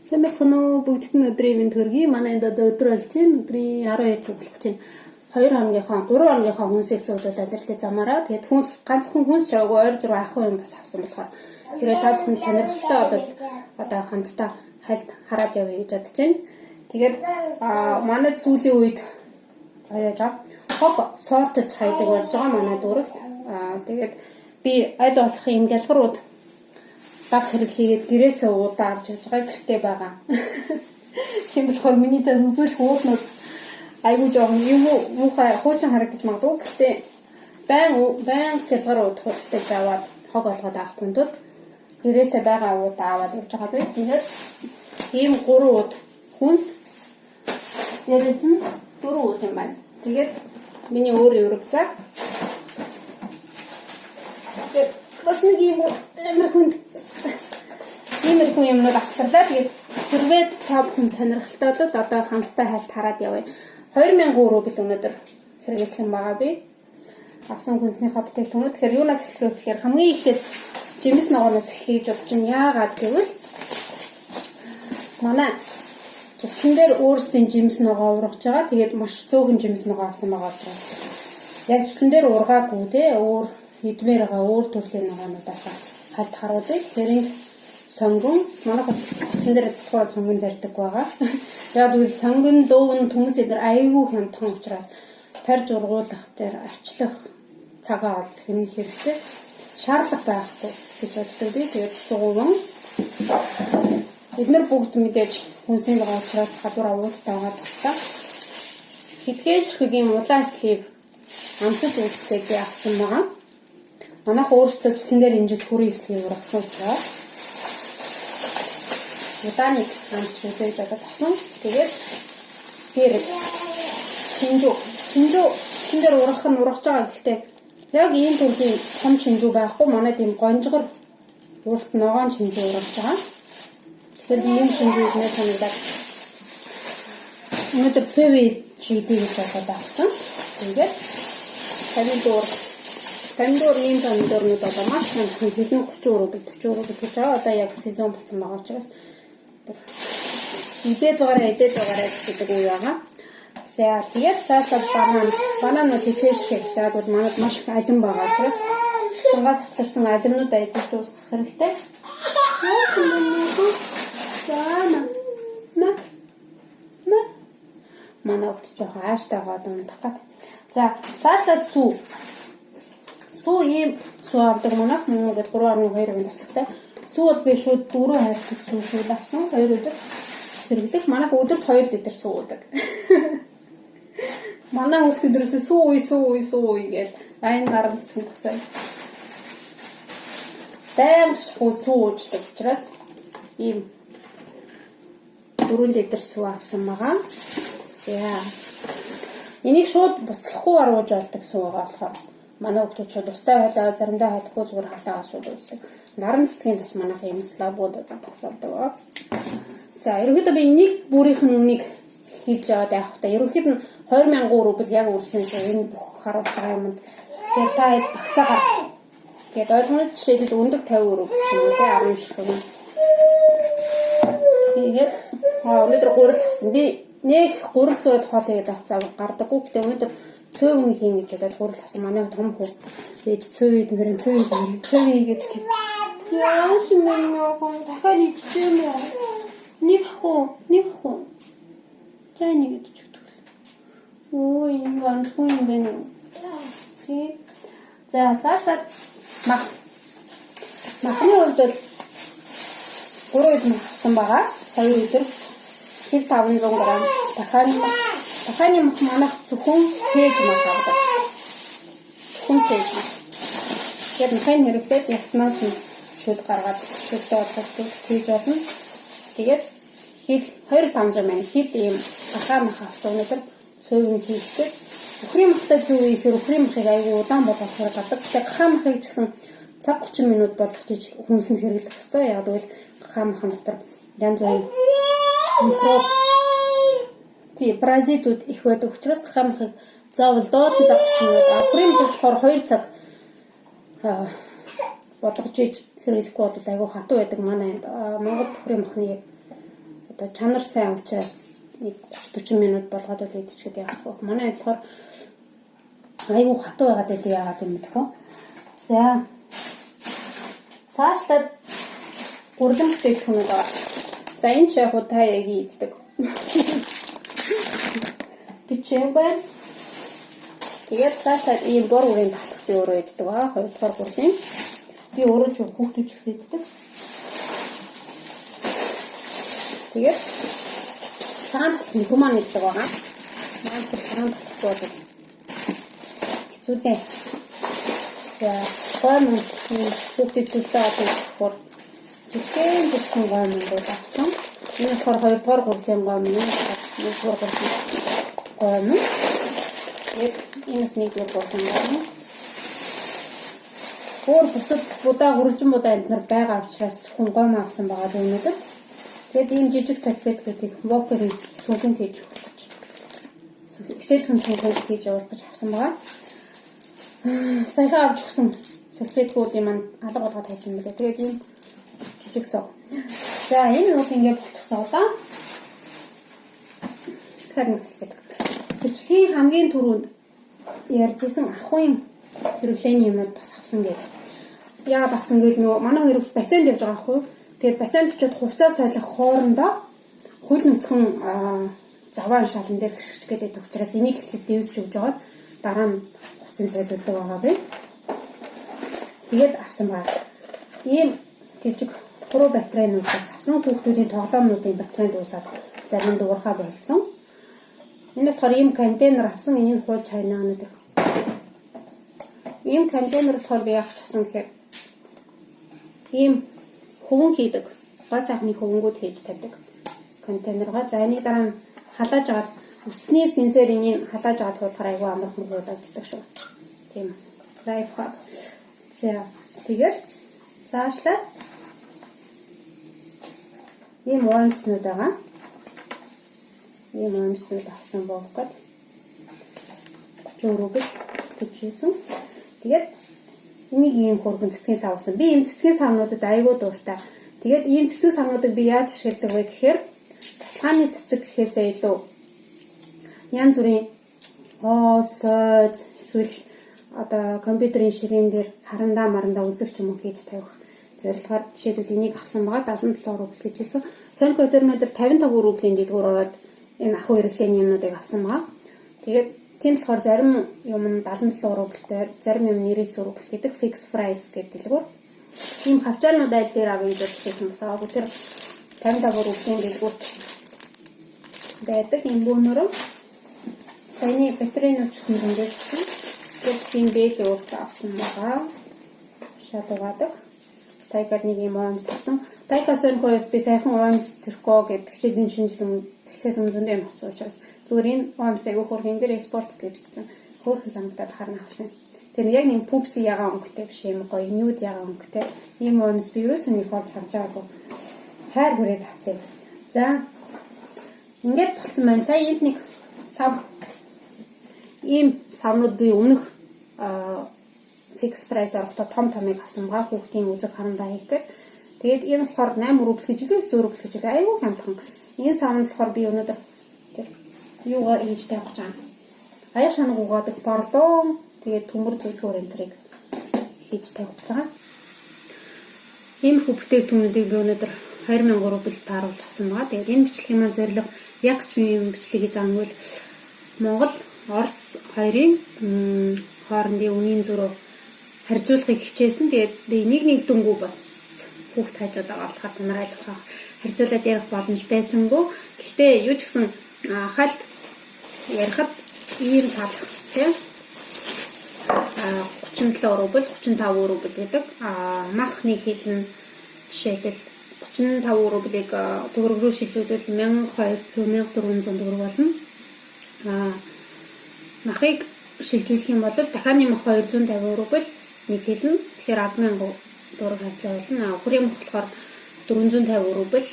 Сэмэцгэнөө бүгдд нь өдрийн мэнд төргий. Манай энд одоо өдөр болж байна. Өдрийн 12 цаг болох чинь 2 хоногийнхоо 3 хоногийнхоо хүнсийг цуглуулад ирлээ замаараа. Тэгээд хүнс ганцхан хүнс чаваагүй ойр зураг ах юм бас авсан болохоор хэрэг та бүхэн сонирхолтой бол одоо хамтдаа хальт хараад явъя гэж бодож байна. Тэгээд манай сүүлийн үед хог сортолж хайдаг болж байгаа манай дүүрэгт. Тэгээд би аль болох юм гэлгарууд баг хэрэглээгээд гэрээсээ удаа авч явж байгаа гэртээ байгаа. Тийм болохоор миний жаз үзүүлэх ууснууд айгүй жоохон муухай хуучин харагдаж магадгүй. Гэхдээ байн гэлгар уудах хурдтай аваад хог олгоод авахгүй тул гэрээсээ байгаа удаа аваад явж байгаа. Тэгээд ийм 3 ууд хүнс дээрээс нь 4 ууд юм байна. Тэгээд миний өөр цаг. Тэгээд бас нэг юм иймэрхүү юмнууд авчирлаа. Тэгээд хэрвээ та бүхэн сонирхолтой бол одоо хамтдаа хальт хараад явъя. 2000 рубль өнөөдөр хэрэглэсэн байгаа би. Авсан хүнсний бүтээгдэхүүнүүд. Тэгэхээр юунаас эхлэх вэ гэхээр хамгийн эхлээд жимс ногооноос эхлэе гэж бодож байна. Яагаад гэвэл манай цуслан дээр өөрсдийн жимс ногоо ургаж байгаа. Тэгээд маш цөөхөн жимс ногоо авсан байгаа учраас яг цуслан дээр ургаагүй те өөр эдмээр байгаа өөр төрлийн ногоонуудаас хальт харуулъя. Тэгэхээр сонгон манай цуслан дээр зөвхөн сонгон тарьдаг байгаа. Яг үл сонгон луун хүмүүс эдэр аяйгүй хямдхан учраас тарж ургуулах дээр арчлах цагаа ол хэмнэх хэрэгтэй. Шаардлага байхгүй гэж боддог би. Тэгээд сугуун бид нар бүгд мэдээж хүнсний байгаа учраас гадуур уултаа байгаа тусдаа хитгэж хэргийн улаан слив амсаж үүсдэг би авсан байгаа. Манайх өөрсдөө цуслан дээр энэ жил хүрээ слив ургасан учраас улааныг амсаж үзье гэж бодож авсан. Тэгээд перец чинжүү цуслан дээр ургаж байгаа. Гэхдээ яг ийм төрлийн том чинжүү байхгүй. Манайд ийм гонжгор урт ногоон чинжүү ургаж байгаа. Тэгэхээр би ийм чинжүүг нэ санагдаад өнөөдөр цэвэ чийдий гэж бодоод авсан. Тэгээд помидор ийм помидорнууд одоо маш хямдхан хилэн 30 рубль 40 рубль гэж байгаа. Одоо яг сезон болсон байгаа учраас идээд байгаараа гэдэг үе байгаа. За тэгээд цаашаа бананууд хийхээшээ яг бол манад маш их алим байгаа учраас сунгаас авчирсан алимнуудаа идэж дуусгах хэрэгтэй. Манай огт жоохон ааштай байгаа унтах гад. За цаашлаад сүү ийм сүү авдаг манайх мөнгөд 3.2 таслагтай. Сүү бол би шууд 4 хайрцаг сүү авсан. 2 өдөр хэрэглэх. Манайх өдөрт 2 литр сүү уудаг. Манай хүүхдүүд дээрээс сүү гэж айн гарган сэтгэн тасаа. Байн сүү ууждаг учраас ийм 4 литр сүү авсан байгаа. За. Энийг шууд буцлахгүй оруулж болдог сүү байгаа болохоор манай хүүхдүүд шууд устай хойлоо заримдаа хойлохгүй зүгээр халаагаа шууд ууздаг. Наран цэцгийн бас манайх юм слабууд тасалдаг байгаа. За, ерөнхийдөө би нэг бүрийнх нь үнийг хэлж аваад явах та. Ерөнхийд нь 2000 рубль яг үрсэн шүү. Энэ бүх харуулж байгаа юмд. Тэгэхээр та багцаагаар гээд ойлгоно жишээлбэл өндөг 50 рубль ч юм уу те 10 ширхэг. Тэгээд өнөөдөр гурил авсан. Би нэг гурил зураад хоол игээд авцаа гардаггүй. Гэтэ өнөөдөр цөв хүн хийн гэж бодоод гурил авсан. Манай том хүү ээж цөв идмэрэн цөв гэж гээд. Яаш мэнээг дахиад ичсэн юм. Нэг хуу. За нэг идэж өгдөг. Ой, энэ ганцхан юм байна. Тий. За цаашдаа махны хувьд бол 3 өдөр авсан байгаа. 2 өдөр хил 500 г. Даханы мах манайх зөвхөн цээж мах авдаг. Зөвхөн цээж мах. Тэгээд махын хэрэглээд яснаас нь шүл гаргаад шүлдээ бодлоо хийж болно. Тэгээд хил 2500 байна. Хил ийм ахаа мах авсан өнөөдөр цөөвн хийхдээ өхрийн махтай цөв ихээр өхрийн махыг аягүй удаан болгох хэрэг гадаг. Тэгээд ахаа махыг ч гэсэн цаг 30 минут болгож хүнсэнд хэрэглэх ёстой. Яг тэгвэл ахаа махын дотор янз бүрийн микроб паразитууд их байдаг учраас ахаа махыг заавал доотлон цаг 30 минут өхрийн мах болохоор 2 цаг болгож хэрэглэхгүй бол аягүй хатуу байдаг манай Монгол өхрийн махны одоо чанар сайн учраас нэг 30-40 минут болгоод л идчихээд явах байх. Манай болохоор айгүй хатуу байгаад байдаг яагаад юм бэ? За. Цаашлаад гурван бүтээгдэхүүнүүд байгаа. За энэ ч яг та яг ийддэг. Бичээ байна. Тэгээд цаашлаад ийм бор үрийн татах би өөрөө иддэг аа. 2 дугаар гурвын. Би өөрөө ч хүүхдүүд ч гэсэн иддэг. Тэгээд цагаан талх нөхөрмөн иддэг байгаа. Маань цагаан талх бол хэцүү дээ. За гойм хүүхдүүд зүйлтэй авахор жижигхэн гоймууд авсан. Энэ болохоор 2 дугаар гурвын гойм юм. 1 дугаар гурвын гойм. Яг энэс 1 дугаар гурвын гойм. Өөр бусад будаа хуржин будаа энд нар байгаа учраас хүн гойм авсан байгаа өнөөдөр. Тэгээд ийм жижиг салфеткуудыг вокерын сүлгэн хийж өгч. Хичээлхэн сүлгэн хийж явуулж авсан байгаа. Саяхан авч өгсөн салфеткуудын маань алга болгоод хайсан юм байна. Тэгээд ийм жижиг сав. За энэ нут ингээд болчихсоолаа. Тэгэхээр салфетк. Бичлэгийн хамгийн түрүүнд ярьжсэн ахуйн хэрэглээний юмнууд бас авсан гэдэг. Яагаад авсан гэвэл нөгөө манай хоёр бассейнд явж байгаа ахгүй. Тэгээд бассейнд очиод хувцас салах хоорондоо хөл нүцгэн заваан шалан дээр гიშгэж гэдэг учраас энийг ихлэд дэвсж өгж жоод дараа нь хувцсын сойлуулдаг байгаа би. Тэгээд авсан байна. Ийм жижиг хуруу батарейнуудаас авсан хүүхдүүдийн тоглоомнуудын батарей дуусаад зарим дуурхаа болцсон. Энэ болохоор ийм контейнер авсан. Энэ хуулж хайнаа гэдэг. Ийм контейнер болохоор би авч авсан гэхээр ийм хөвөн хийдэг. Гол сайхны хөвөнгүүд хийж тавьдаг контейнергаа. За энийг дараа нь халааж агаад өсний сенсор энийг халааж агаад хуулахаар айгүй амархан боловддаг шүү. Тийм. Лайфхак. За тэгээд цаашлаа ийм уамснууд байгаа. Ийм уамснууд авсан боогод 30 рубль гэжсэн. Тэгээд энийг ийм хурган цэцгийн сав авсан. Би ийм цэцгийн савнуудад айгүй дуртай. Тэгээд ийм цэцэг савнуудыг би яаж ашигладаг вэ гэхээр тасалгааны цэцэг гэхээсээ илүү янз бүрийн сойз эсвэл одоо компьютерийн ширээн дээр харандаа марандаа үзэгч юм уу хийж тавих зорилгоор жишээлбэл энийг авсан байгаа 77 рубль гэж хэлсэн. Сонь өдөрмөдөр 55 рублийн дэлгүүр ороод энэ ахуй хэрэглээний юмнуудыг авсан байгаа. Тэгээд тийм болохоор зарим юм нь 77 рубльтэй, зарим юм 99 рубль гэдэг fix price гэдэг дэлгүүр. Ийм хавчаанууд айл дээр авъя гэж хэлсэн басаа. Тэр 55 рублийн дэлгүүрт байдаг юм бөөнөрөө саяны батарейнууд ч гэсэн зөндөөс гэсэн. Тэгсэн бэл уурт авсан байгаа. Шал угаадаг. Тайгад нэг юм оомс авсан. Тайгасан коёс би сайхан оомс тэрхөө гэдэг хичээлийн шинжилгээ эхлээс өмнө зөндөө юм авсан учраас зүгээр энэ оомс айгүй хөрх энэ дээр спорт гэж бичсэн. Хөрх самтад харна авсан. Тэр яг нэг пупси ягаан өнгөтэй биш юм гоё нюд ягаан өнгөтэй. Ийм оомс би юусэн нэг болж харж байгаагүй. Хайр хүрээд авцээ. За ингээд болцсон байна. Сая энд нэг сав ийм савнууд би өмнөх fix price орохдоо том томыг авсан байгаа хүүхдийн үзэг харандаа хийхэд. Тэгээд энэ болохоор 8 рубль гэж илүү 9 рубль гэж илүү айгүй хямдхан. Энэ савн болохоор би өнөөдөр тэр юугаар хийж тавих гэж байгаа. Аяг шанаг угаадаг борлоо. Тэгээд төмөр зүгтгөр энтрийг хийж тавих гэж байгаа. Иймэрхүү бүтээгдэхүүнүүдийг би өнөөдөр 2000 рубль тааруулж авсан байгаа. Тэгээд энэ бичлэгийн маань зорилго яг ч юм бичлэг гэж байгаа юм бол Монгол Орос хоёрын хоорондын үнийн зөрөө харьцуулахыг хичээсэн. Тэгээд би нэг дөнгүү бас хүүхд хажууд байгаа болохоор та нар ойлгох харьцуулаад ярих боломж байсангүй. Гэхдээ юу ч гэсэн хальт ярихад ийм талах тийм 37 рубль 35 рубль гэдэг махны хэлн жишээлбэл 35 рублийг төгрөг рүү шилжүүлвэл 1200 1400 төгрөг болно. Махыг шилжүүлэх юм бол дахиад нэмэх 250 рубль нэг хэлнэ. Тэгэхээр 10,000 төгрөг хавцаа болно. Хүрээ мөх болохоор 450 рубль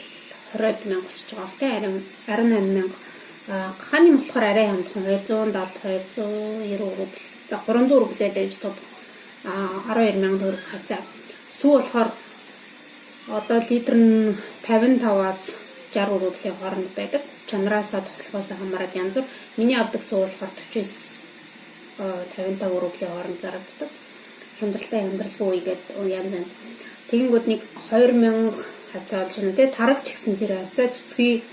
20,000 болчихж байгаа. Тэ 18,000. Гахааны мөх болохоор арай хямдхан 270 290 рубль. За 300 рубль байж тод 12,000 төгрөг хавцаа. Сүү болохоор одоо литр нь 55-аас 60 рублийн хооронд байдаг. Чанараасаа тослохоос хамаарат янз бүр. Миний авдаг суу болохоор 49 55 рублийн хооронд зарагддаг. Хямдралтай хямдралгүй үегээд янз янз. Тэгэнгүүт нэг 2000 хавцаа олж байна. Тэгээ тарагч гэсэн тэр хавцаа цэцгий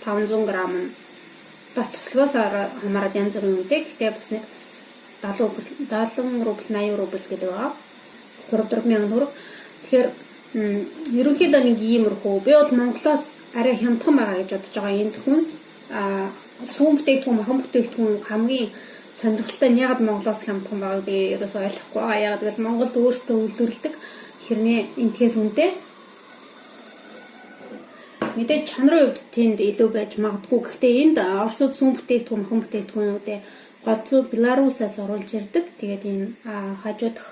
500 г нь бас тослогоос хамаарат янз бүрийн үнэтэй. Гэхдээ бас нэг 70 рубль 80 рубль гэдэг байгаа. 3-4 төгрөг. Тэгэхээр ерөнхийдөө нэг иймэрхүү. Би бол Монголоос арай хямдхан байгаа гэж бодож байгаа. Энд хүнс сүүн бүтээгдэхүүн, махан бүтээгдэхүүн хамгийн сонирхолтой нь ягаад Монголоос хямдхан байгааг би ерөөсөй ойлгохгүй байгаа. Ягаад гэвэл Монголд өөрсдөө үйлдвэрлэдэг хэрнээ энтхээс үнэтэй. Мэдээж чанарын хувьд тэнд илүү байж магадгүй. Гэхдээ энд Оросууд сүүн бүтээгдэхүүн, махан бүтээгдэхүүнүүдээ голцоо Беларусаас оруулж ирдэг. Тэгээд энэ хажуудах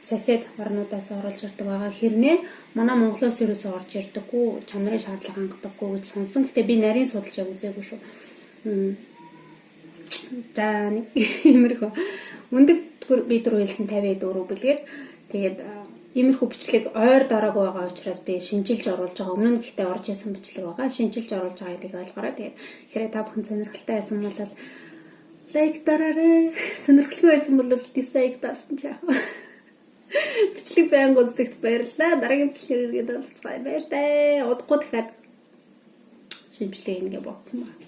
сосед орнуудаас оруулж ирдэг байгаа. Хэрнээ манай Монголоос ерөөсөө орж ирдэггүй, чанарын шаардлага хангадаггүй гэж сонсон. Гэтэ би нарийн судалж яг үзээгүй шүү. За нэг иймэрхүү өндөг бид рүү хэлсэн 54 рубльгээр тэгээд иймэрхүү бичлэг ойр дараагүй байгаа учраас би шинжилж оруулж байгаа. Өмнө нь гэхдээ орж исэн бичлэг байгаа. Шинжилж оруулж байгаа гэдгийг ойлгоорой. Тэгээд хэрэг та бүхэн сонирхолтой байсан бол лайк дараарай. Сонирхолтой байсан бол дизлайк даасан ч яах вэ? Бичлэг байнга үздэгт баярлалаа. Дараагийн бичлэгээр иргэд уулзцгаая. Баяртай. Удахгүй дахиад шинэ бичлэг ингээ бодсон байна.